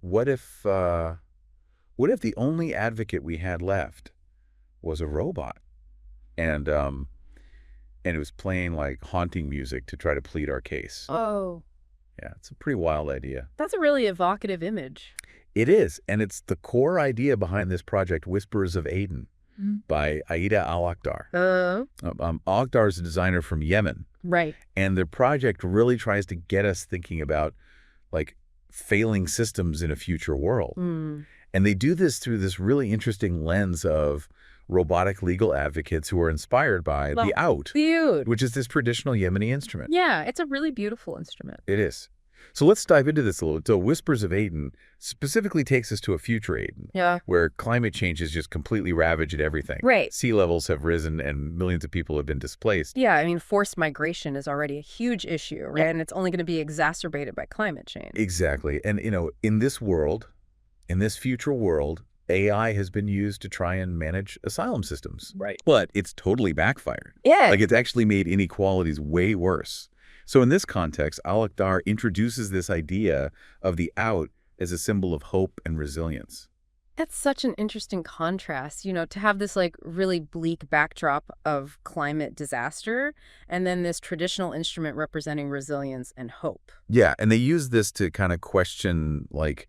what if the only advocate we had left was a robot, and it was playing like haunting music to try to plead our case? Oh, Yeah, it's a pretty wild idea. that's a really evocative image. It is, and it's the core idea behind this project, Whispers of Aden, by Al-Akhdar. Al-Akhdar is a designer from Yemen, Right. and the project really tries to get us thinking about, like, failing systems in a future world. And they do this through this really interesting lens of robotic legal advocates who are inspired by the oud, which is this traditional Yemeni instrument. Yeah, it's a really beautiful instrument. It is. So let's dive into this a little. So Whispers of Aden specifically takes us to a future Aden, where climate change has just completely ravaged everything. Right. Sea levels have risen and millions of people have been displaced. Yeah, I mean, forced migration is already a huge issue, right? And it's only going to be exacerbated by climate change. Exactly. And, in this world, in this future world, AI has been used to try and manage asylum systems. Right. But it's totally backfired. Yeah. Like, it's actually made inequalities way worse. So in this context, Al-Akhdar introduces this idea of the oud as a symbol of hope and resilience. That's such an interesting contrast, to have this like really bleak backdrop of climate disaster and then this traditional instrument representing resilience and hope. Yeah, and they use this to kind of question, like,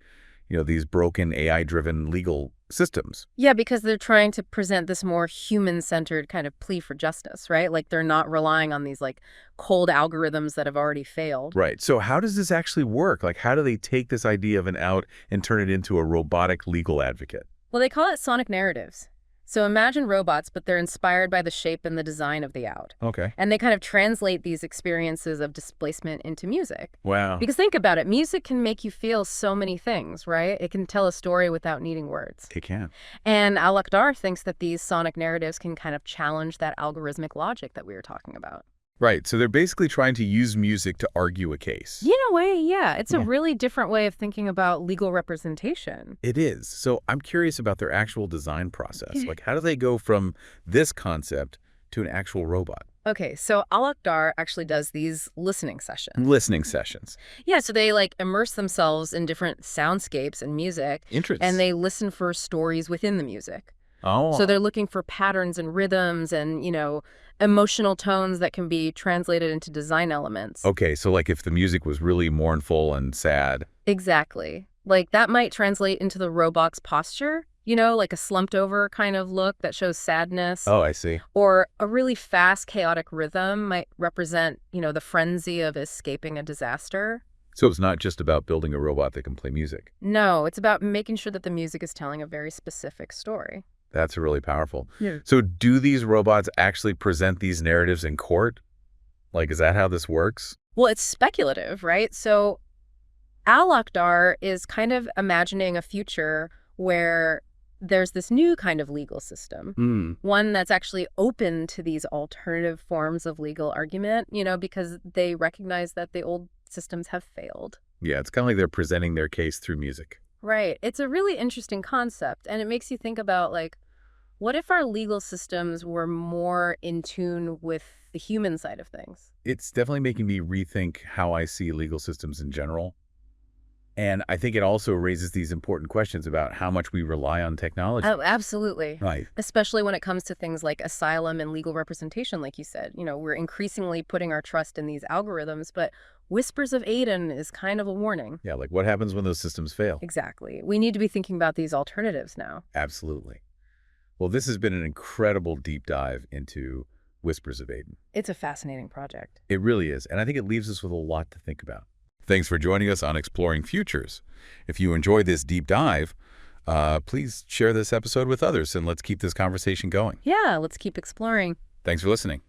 these broken AI-driven legal systems. Yeah, because they're trying to present this more human-centered kind of plea for justice, right? Like they're not relying on these like cold algorithms that have already failed. Right. So how does this actually work? Like, how do they take this idea of an oud and turn it into a robotic legal advocate? Well, they call it sonic narratives. So imagine robots, but they're inspired by the shape and the design of the oud. Okay. And they kind of translate these experiences of displacement into music. Wow. Because think about it, music can make you feel so many things, right? It can tell a story without needing words. It can. And Al-Akhdar thinks that these sonic narratives can kind of challenge that algorithmic logic that we were talking about. Right. So they're basically trying to use music to argue a case. In a way, yeah. It's a really different way of thinking about legal representation. It is. So I'm curious about their actual design process. Like, how do they go from this concept to an actual robot? Okay, so Al-Akhdar actually does these listening sessions. Listening sessions. Yeah, so they like immerse themselves in different soundscapes and music. Interesting. And they listen for stories within the music. Oh. So they're looking for patterns and rhythms and, emotional tones that can be translated into design elements. Okay, so like if the music was really mournful and sad. Exactly. Like that might translate into the robot's posture, like a slumped over kind of look that shows sadness. Oh, I see. Or a really fast, chaotic rhythm might represent, the frenzy of escaping a disaster. So it's not just about building a robot that can play music. No, it's about making sure that the music is telling a very specific story. That's really powerful. Yeah. So do these robots actually present these narratives in court? Like, is that how this works? Well, it's speculative, right? So Al-Akhdar is kind of imagining a future where there's this new kind of legal system, one that's actually open to these alternative forms of legal argument, because they recognize that the old systems have failed. Yeah, it's kind of like they're presenting their case through music. Right. It's a really interesting concept, and it makes you think about, like, what if our legal systems were more in tune with the human side of things? It's definitely making me rethink how I see legal systems in general. And I think it also raises these important questions about how much we rely on technology. Oh, absolutely. Right. Especially when it comes to things like asylum and legal representation, like you said. We're increasingly putting our trust in these algorithms, but Whispers of Aden is kind of a warning. Yeah, like what happens when those systems fail? Exactly. We need to be thinking about these alternatives now. Absolutely. Well, this has been an incredible deep dive into Whispers of Aden. It's a fascinating project. It really is, and I think it leaves us with a lot to think about. Thanks for joining us on Exploring Futures. If you enjoyed this deep dive, please share this episode with others, and let's keep this conversation going. Yeah, let's keep exploring. Thanks for listening.